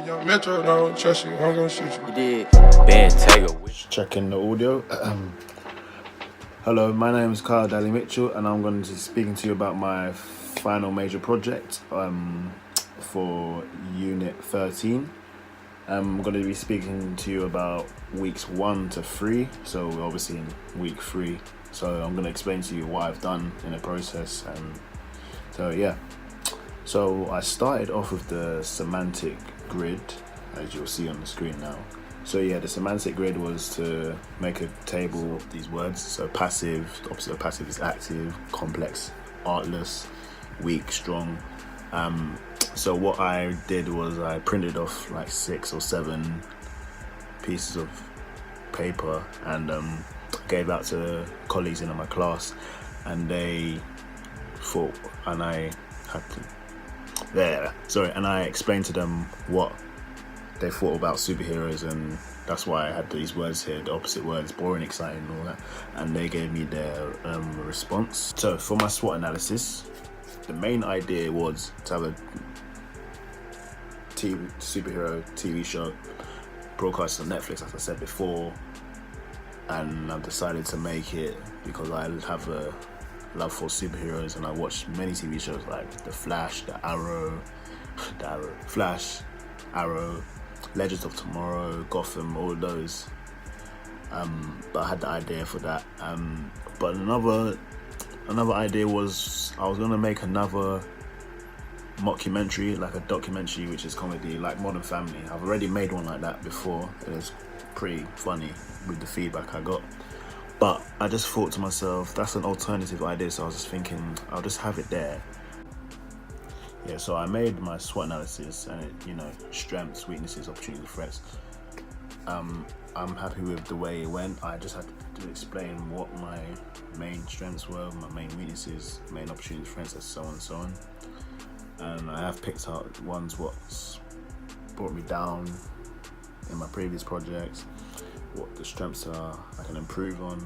Young Metro, don't trust you, I'm gonna shoot you. You did. Ben Taylor. Checking the audio. Hello, my name is Kyle Daly Mitchell, and I'm going to be speaking to you about my final major project for Unit 13. I'm going to be speaking to you about weeks 1 to 3, so we're obviously in week 3. So I'm going to explain to you what I've done in the process, and so yeah. So I started off with the semantic grid, as you'll see on the screen now. So yeah, the semantic grid was to make a table of these words. So passive, the opposite of passive is active, complex, artless, weak, strong. So what I did was I printed off like 6 or 7 pieces of paper and gave out to colleagues in my class, and they thought, and I had to, and I explained to them what they thought about superheroes, and that's why I had these words here, the opposite words, boring, exciting, and all that, and they gave me their response. So for my SWOT analysis, the main idea was to have a superhero TV show broadcast on Netflix, as I said before, and I've decided to make it because I have a love for superheroes, and I watch many TV shows like The Flash, Flash, Arrow, Legends of Tomorrow, Gotham, all those. But I had the idea for that. But another idea was I was gonna make another mockumentary, like a documentary, which is comedy, like Modern Family. I've already made one like that before. It was pretty funny with the feedback I got. But I just thought to myself, that's an alternative idea. So I was just thinking, I'll just have it there. Yeah, so I made my SWOT analysis, and it, strengths, weaknesses, opportunities, threats. I'm happy with the way it went. I just had to explain what my main strengths were, my main weaknesses, main opportunities, threats, and so on and so on. And I have picked out ones what's brought me down in my previous projects, what the strengths are I can improve on,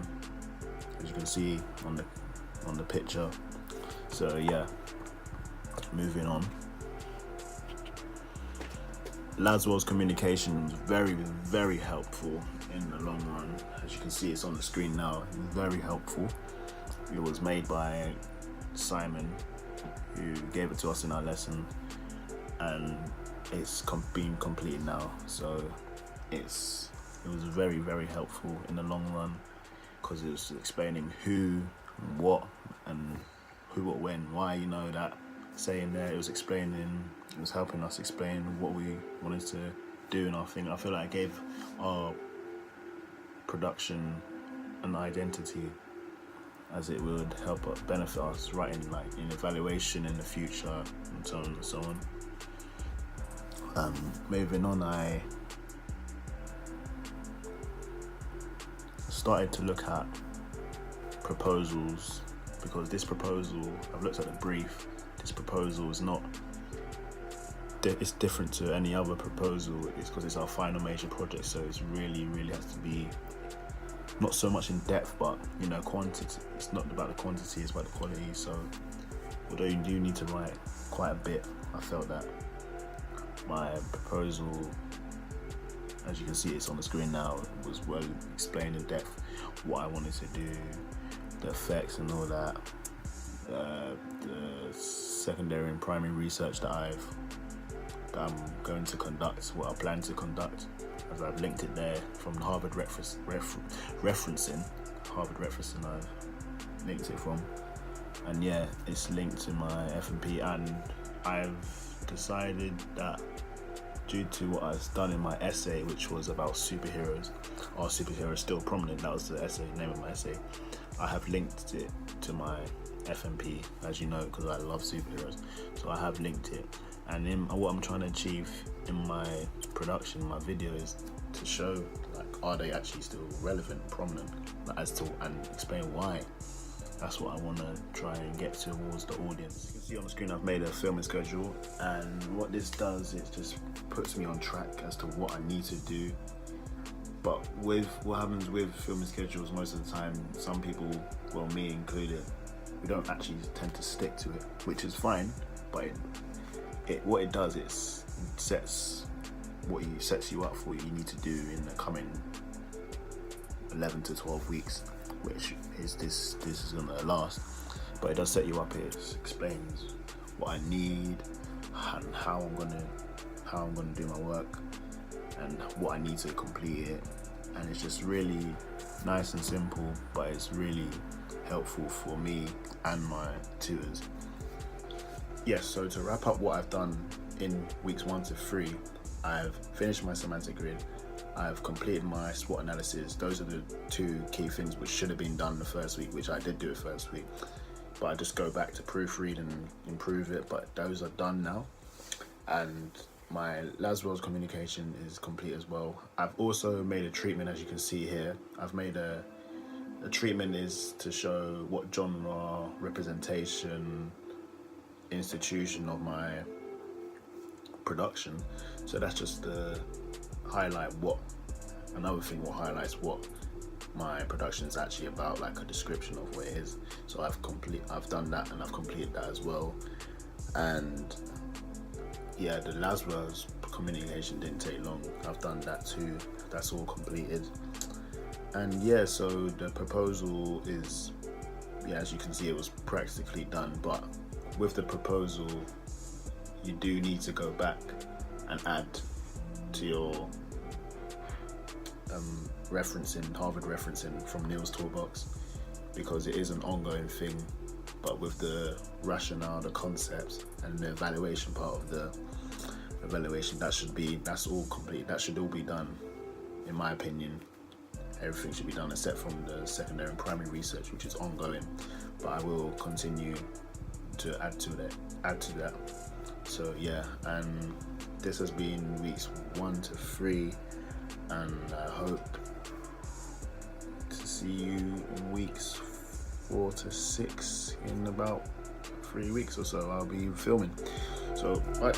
as you can see on the picture. So yeah. Moving on. Laswell's communication was very, very helpful in the long run. As you can see, it's on the screen now. Very helpful. It was made by Simon, who gave it to us in our lesson, and it's been completed now. So it was very, very helpful in the long run, because it was explaining who, what, and who, what, when, why. That saying there, it was helping us explain what we wanted to do in our thing. I feel like I gave our production an identity, as it would help us benefit us in evaluation in the future, and so on and so on. Moving on, I started to look at proposals, because this proposal, I've looked at the brief. This proposal is it's different to any other proposal. It's because it's our final major project, so it's really has to be not so much in depth, but quantity. It's not about the quantity, it's about the quality. So although you do need to write quite a bit, I felt that my proposal, as you can see, it's on the screen now, it was well explained in depth what I wanted to do, the effects and all that, the secondary and primary research that I'm going to conduct, what I plan to conduct, as I've linked it there from Harvard referencing I've linked it from, and yeah, it's linked to my F&P, and I've decided that due to what I've done in my essay, which was about superheroes, are superheroes still prominent? That was the name of my essay. I have linked it to my F&P, as you know, because I love superheroes. So I have linked it, and what I'm trying to achieve in my production, my videos, to show are they actually still relevant, prominent, and explain why. That's what I want to try and get towards the audience. You can see on the screen I've made a filming schedule, and what this does, it just puts me on track as to what I need to do. But with what happens with filming schedules, most of the time, some people, well, me included, we don't actually tend to stick to it, which is fine. But what it does is it sets what you sets you up for what you need to do in the coming 11 to 12 weeks, which is this is gonna last. But it does set you up. It explains what I need and how I'm gonna do my work and what I need to complete it. And it's just really nice and simple, but it's really helpful for me and my tutors. Yes, so to wrap up what I've done in weeks 1 to 3, I've finished my semantic grid, I've completed my SWOT analysis. Those are the 2 key things which should have been done the first week, which I did do the first week, but I just go back to proofread and improve it, but those are done now. And my Laswell's communication is complete as well. I've also made a treatment, as you can see here. I've made a treatment is to show what genre, representation, institution of my production. So that's just to highlight another thing what highlights what my production is actually about, like a description of what it is. So I've done that, and I've completed that as well. And yeah, the Laswell's communication didn't take long. I've done that too. That's all completed. And yeah, so the proposal is, as you can see, it was practically done. But with the proposal, you do need to go back and add to your Harvard referencing from Neil's Toolbox, because it is an ongoing thing. But with the rationale, the concepts, and the evaluation part of the evaluation, that's all complete. That should all be done, in my opinion. Everything should be done except from the secondary and primary research, which is ongoing. But I will continue to add to that. So yeah, and this has been weeks 1 to 3, and I hope to see you in weeks 4 to 6 in about 3 weeks or so. I'll be filming. So bye.